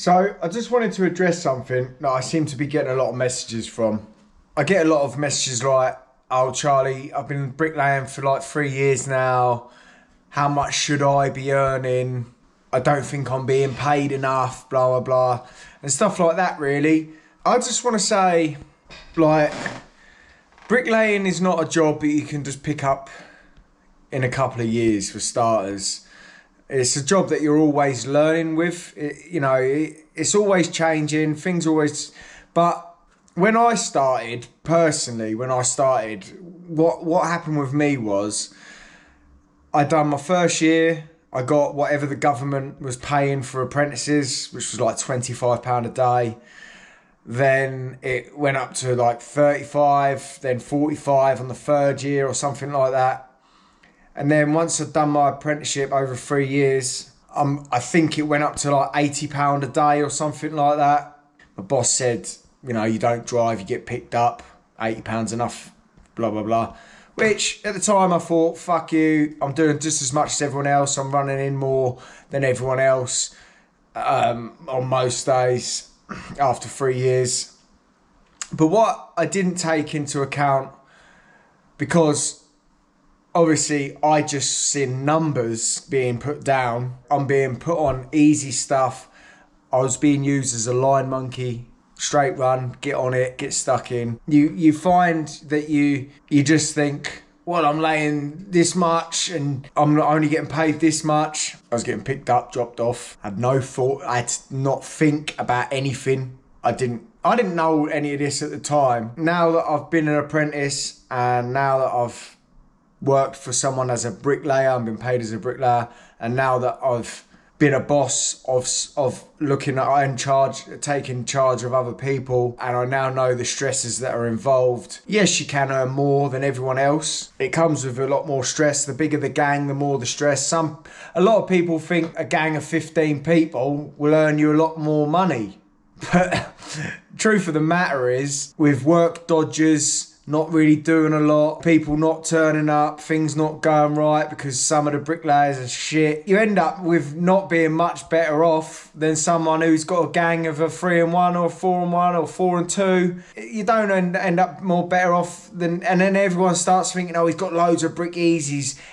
So I just wanted to address something that I seem to be getting a lot of messages from. I get a lot of messages like, oh Charlie, I've been bricklaying for like 3 years now. How much should I be earning? I don't think I'm being paid enough, blah, blah, blah. And stuff like that, really. I just want to say, like, bricklaying is not a job that you can just pick up in a couple of years for starters. It's a job that you're always learning with. It's always changing, things always... But when I started, personally, what happened with me was I done my first year. I got whatever the government was paying for apprentices, which was like £25 a day. Then it went up to like 35, then 45 on the third year or something like that. And then once I'd done my apprenticeship over 3 years, I think it went up to like £80 a day or something like that. My boss said, you don't drive, you get picked up, £80 enough, blah, blah, blah. Which at the time I thought, fuck you, I'm doing just as much as everyone else. I'm running in more than everyone else on most days after 3 years. But what I didn't take into account, because obviously I just seen numbers being put down. I'm being put on easy stuff. I was being used as a line monkey, straight run, get on it, get stuck in. You find that you just think, well, I'm laying this much and I'm not only getting paid this much. I was getting picked up, dropped off. I had no thought. I had to not think about anything. I didn't know any of this at the time. Now that I've been an apprentice and now that I've worked for someone as a bricklayer, I've been paid as a bricklayer, and now that I've been a boss of looking at taking charge of other people, and I now know the stresses that are involved. Yes, you can earn more than everyone else. It comes with a lot more stress. The bigger the gang, the more the stress. A lot of people think a gang of 15 people will earn you a lot more money. But truth of the matter is, with work dodgers, not really doing a lot, people not turning up, things not going right because some of the bricklayers are shit, you end up with not being much better off than someone who's got a gang of a 3-1 or 4-1 or 4-2. You don't end up more better off than, and then everyone starts thinking, oh, he's got loads of brickies,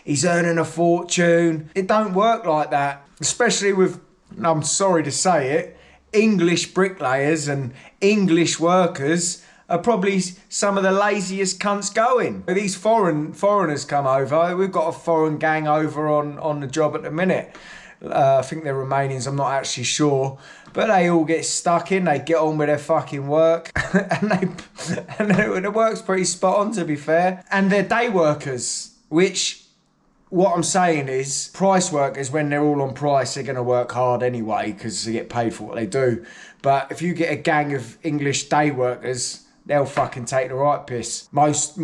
he's earning a fortune. It don't work like that, especially with, I'm sorry to say it, English bricklayers and English workers are probably some of the laziest cunts going. These foreigners come over. We've got a foreign gang over on the job at the minute. I think they're Romanians, I'm not actually sure. But they all get stuck in, they get on with their fucking work. and the work's pretty spot on, to be fair. And they're day workers, which, what I'm saying is, price workers, when they're all on price, they're going to work hard anyway because they get paid for what they do. But if you get a gang of English day workers, they'll fucking take the right piss. Most,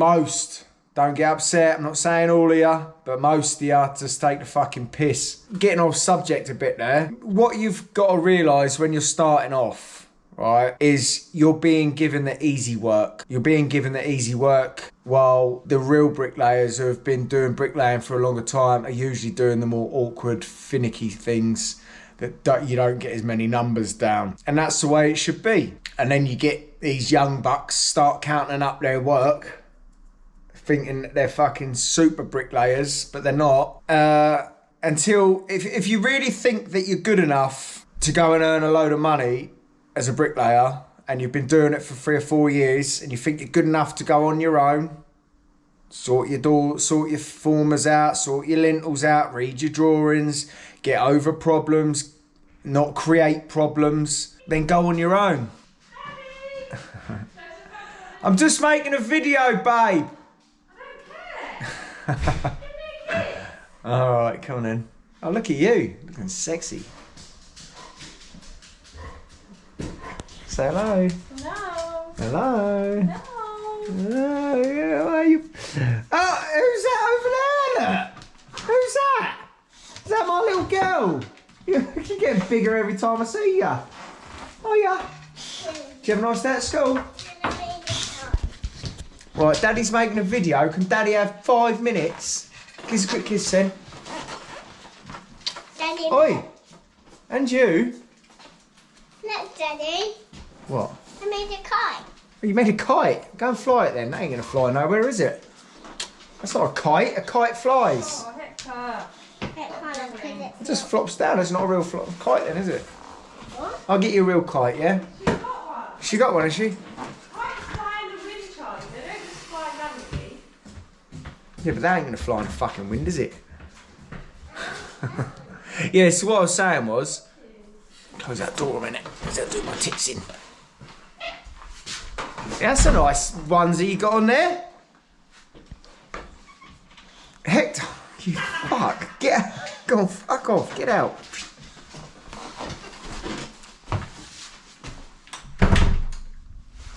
don't get upset, I'm not saying all of you, but most of you just take the fucking piss. Getting off subject a bit there, what you've got to realise when you're starting off, right, is you're being given the easy work. You're being given the easy work while the real bricklayers who have been doing bricklaying for a longer time are usually doing the more awkward, finicky things that you don't get as many numbers down. And that's the way it should be. And then you get these young bucks start counting up their work, thinking that they're fucking super bricklayers, but they're not. Until, if you really think that you're good enough to go and earn a load of money as a bricklayer, and you've been doing it for 3 or 4 years, and you think you're good enough to go on your own, sort your door, sort your formers out, sort your lintels out, read your drawings, get over problems, not create problems, then go on your own. I'm just making a video, babe. I don't care. Alright, come on in. Oh, look at you. Looking sexy. Say hello. No. Hello. No. Hello. How are you? Oh, who's that over there? Who's that? Is that my little girl? You're getting bigger every time I see you. Oh, yeah. Do you have a nice day at school? Right, Daddy's making a video. Can Daddy have 5 minutes? Kiss a quick kiss then. Daddy. Oi! And you? Daddy. What? I made a kite. You made a kite. Go and fly it then. That ain't gonna fly nowhere, is it? That's not a kite. A kite flies. Oh, Hector. It just flops down. It's not a real kite then, is it? What? I'll get you a real kite, yeah? You got one. She got one, has she? Kites fly in the wind, Charlie. They don't just fly randomly. Yeah, but that ain't gonna fly in the fucking wind, is it? Yeah, so what I was saying was... Close that door a minute, because I'll do my tits in. Yeah, that's a nice onesie you got on there. Hector, you fuck. Get out. Go on, fuck off. Get out.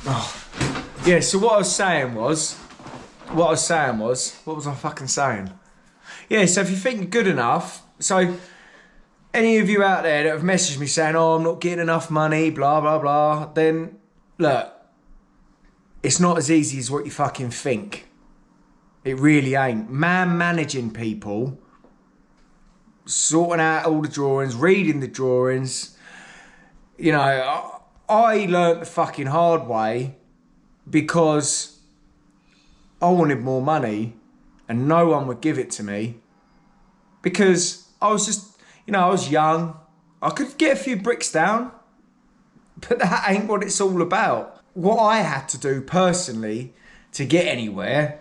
Oh. Yeah, so what I was saying was... What was I fucking saying? Yeah, so if you think you're good enough... So, any of you out there that have messaged me saying, oh, I'm not getting enough money, blah, blah, blah, then, look, it's not as easy as what you fucking think. It really ain't. Man managing people, sorting out all the drawings, reading the drawings, you know, I learnt the fucking hard way because I wanted more money and no one would give it to me because I was just, you know, I was young. I could get a few bricks down, but that ain't what it's all about. What I had to do personally to get anywhere,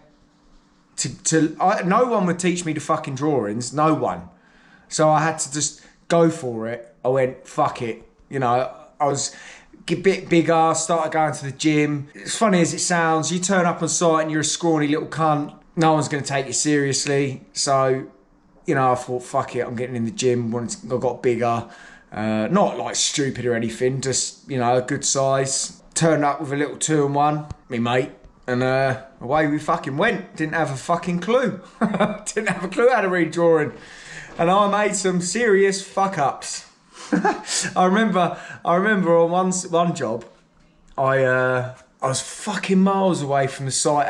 no one would teach me the fucking drawings, no one. So I had to just go for it. I went, fuck it. You know, I was a bit bigger, started going to the gym. As funny as it sounds, you turn up on site and you're a scrawny little cunt, no one's going to take you seriously. So, you know, I thought, fuck it, I'm getting in the gym. I got bigger. Not like stupid or anything, just, you know, a good size. Turned up with a little 2-in-1, me mate. And away we fucking went. Didn't have a fucking clue. Didn't have a clue how to read drawing. And I made some serious fuck-ups. I remember on one job, I was fucking miles away from the site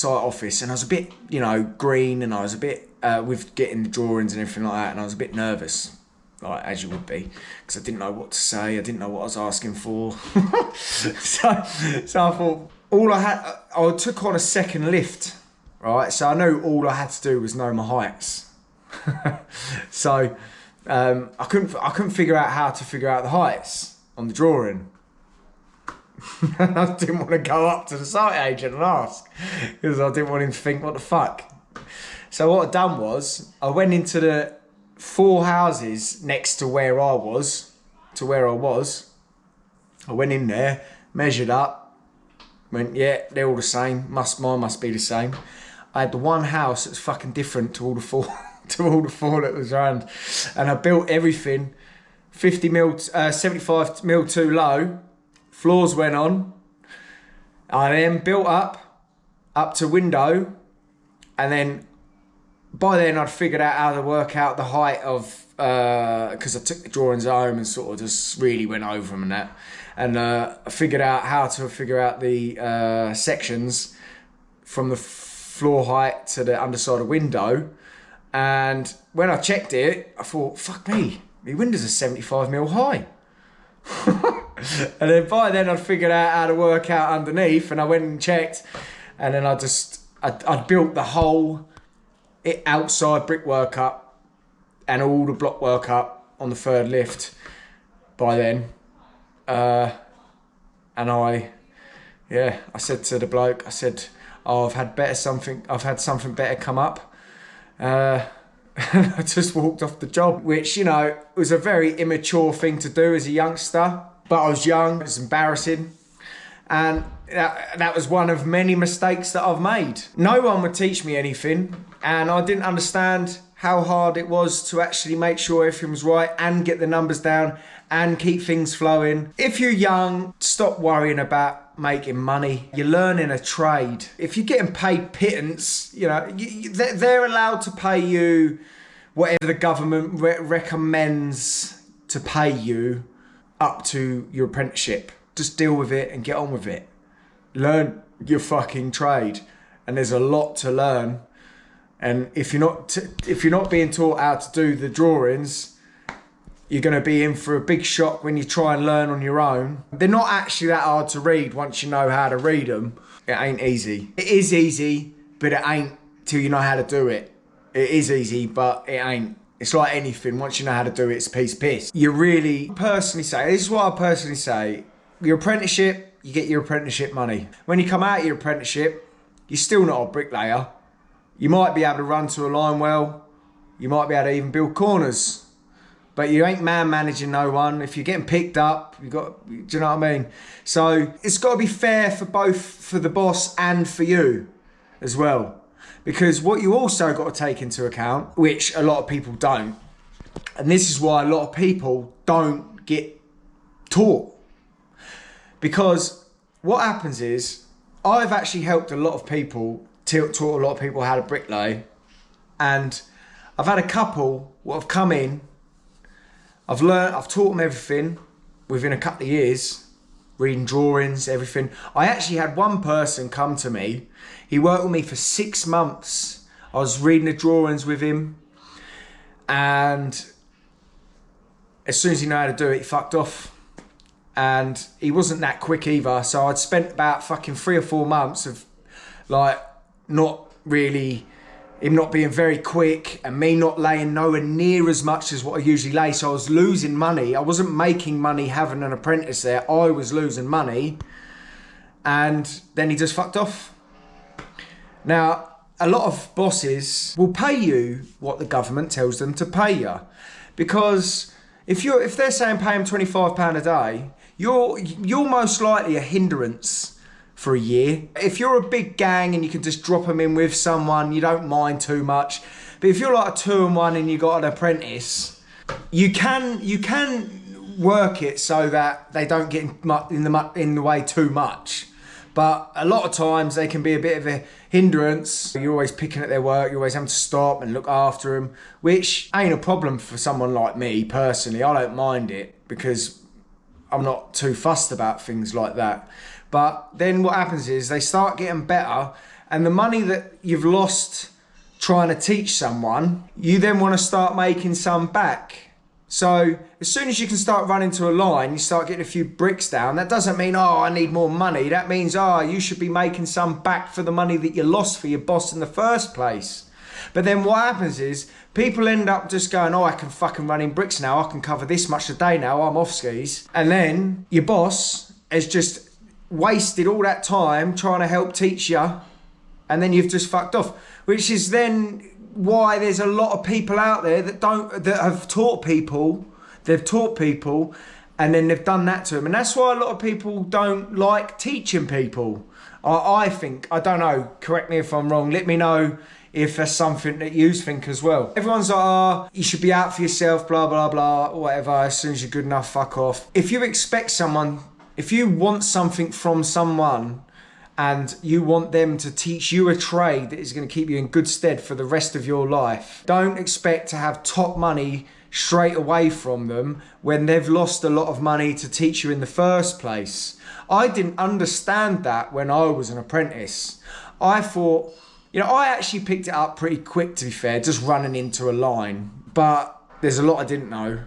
office, and I was a bit, you know, green, and I was a bit with getting the drawings and everything like that, and I was a bit nervous, like as you would be, because I didn't know what to say, I didn't know what I was asking for. so I thought I took on a second lift, right? So I knew all I had to do was know my heights. So I couldn't figure out how to figure out the heights on the drawing. I didn't want to go up to the site agent and ask because I didn't want him to think, what the fuck. So what I done was I went into the 4 houses next to where I was. I went in there, measured up, went, yeah, they're all the same. Mine must be the same. I had the one house that's fucking different to all the 4 that was around, and I built everything 75 mil too low. Floors went on. I then built up to window, and then by then I'd figured out how to work out the height of, because I took the drawings home and sort of just really went over them and that, and I figured out how to figure out the sections from the floor height to the underside of window. And when I checked it, I thought, fuck me, the windows are 75 mil high. And then by then I'd figured out how to work out underneath, and I went and checked, and then I'd built the whole outside brickwork up and all the block work up on the 3rd lift by then. And I said to the bloke, I said, oh, I've had something better come up. I just walked off the job, which, you know, was a very immature thing to do as a youngster, but I was young, it was embarrassing, and that was one of many mistakes that I've made. No one would teach me anything, and I didn't understand how hard it was to actually make sure everything was right and get the numbers down and keep things flowing. If you're young, stop worrying about making money. You're learning a trade. If you're getting paid pittance, you know, they're allowed to pay you whatever the government recommends to pay you up to your apprenticeship. Just deal with it and get on with it. Learn your fucking trade, and there's a lot to learn. And if you're not being taught how to do the drawings, you're going to be in for a big shock when you try and learn on your own. They're not actually that hard to read once you know how to read them. It ain't easy. It is easy, but it ain't till you know how to do it. It is easy, but it ain't. It's like anything. Once you know how to do it, it's a piece of piss. You really, personally say, this is what I personally say. Your apprenticeship, you get your apprenticeship money. When you come out of your apprenticeship, you're still not a bricklayer. You might be able to run to a line well. You might be able to even build corners. But you ain't man managing no one. If you're getting picked up, do you know what I mean? So it's got to be fair for both, for the boss and for you as well. Because what you also got to take into account, which a lot of people don't, and this is why a lot of people don't get taught. Because what happens is, I've actually helped a lot of people, taught a lot of people how to bricklay, and I've had a couple what have come in. I've taught them everything within a couple of years, reading drawings, everything. I actually had one person come to me. He worked with me for 6 months. I was reading the drawings with him, and as soon as he knew how to do it, he fucked off. And he wasn't that quick either. So I'd spent about fucking 3 or 4 months of like not really, him not being very quick and me not laying nowhere near as much as what I usually lay. So I was losing money. I wasn't making money having an apprentice there. I was losing money. And then he just fucked off. Now, a lot of bosses will pay you what the government tells them to pay you. Because if they're saying pay them £25 a day, you're most likely a hindrance for a year. If you're a big gang and you can just drop them in with someone, you don't mind too much. But if you're like a 2-in-1 and you got an apprentice, you can work it so that they don't get in the way too much. But a lot of times they can be a bit of a hindrance. You're always picking at their work, you're always having to stop and look after them, which ain't a problem for someone like me personally. I don't mind it because I'm not too fussed about things like that. But then what happens is they start getting better, and the money that you've lost trying to teach someone, you then want to start making some back. So as soon as you can start running to a line, you start getting a few bricks down. That doesn't mean, oh, I need more money. That means, oh, you should be making some back for the money that you lost for your boss in the first place. But then what happens is people end up just going, oh, I can fucking run in bricks now. I can cover this much a day now. I'm off skis. And then your boss has just wasted all that time trying to help teach you. And then you've just fucked off, which is then why there's a lot of people out there that have taught people, and then they've done that to them. And that's why a lot of people don't like teaching people. I think, I don't know, correct me if I'm wrong, let me know if there's something that you think as well. Everyone's like, oh, you should be out for yourself, blah, blah, blah, or whatever, as soon as you're good enough, fuck off. If you expect someone, if you want something from someone, and you want them to teach you a trade that is going to keep you in good stead for the rest of your life, don't expect to have top money straight away from them when they've lost a lot of money to teach you in the first place. I didn't understand that when I was an apprentice. I thought, I actually picked it up pretty quick, to be fair, just running into a line. But there's a lot I didn't know,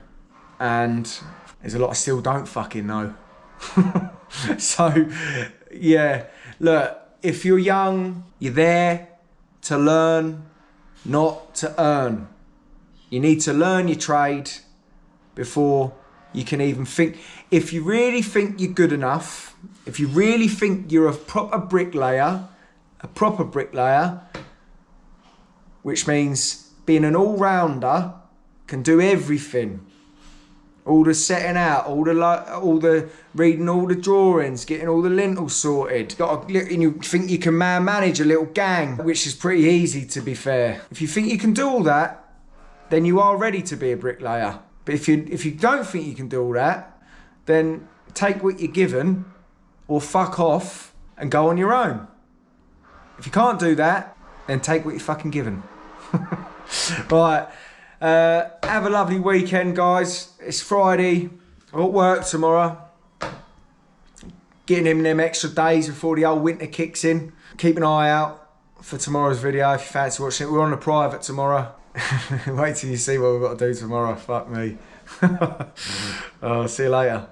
and there's a lot I still don't fucking know. So, yeah. Look, if you're young, you're there to learn, not to earn. You need to learn your trade before you can even think. If you really think you're good enough, if you really think you're a proper bricklayer, which means being an all-rounder, can do everything. All the setting out, all the reading all the drawings, getting all the lintels sorted. And you think you can manage a little gang, which is pretty easy, to be fair. If you think you can do all that, then you are ready to be a bricklayer. But if you don't think you can do all that, then take what you're given or fuck off and go on your own. If you can't do that, then take what you're fucking given. Right. Have a lovely weekend, guys. It's Friday. I'm at work tomorrow. Getting in them extra days before the old winter kicks in. Keep an eye out for tomorrow's video if you fancy watching it. We're on the private tomorrow. Wait till you see what we've got to do tomorrow. Fuck me. See you later.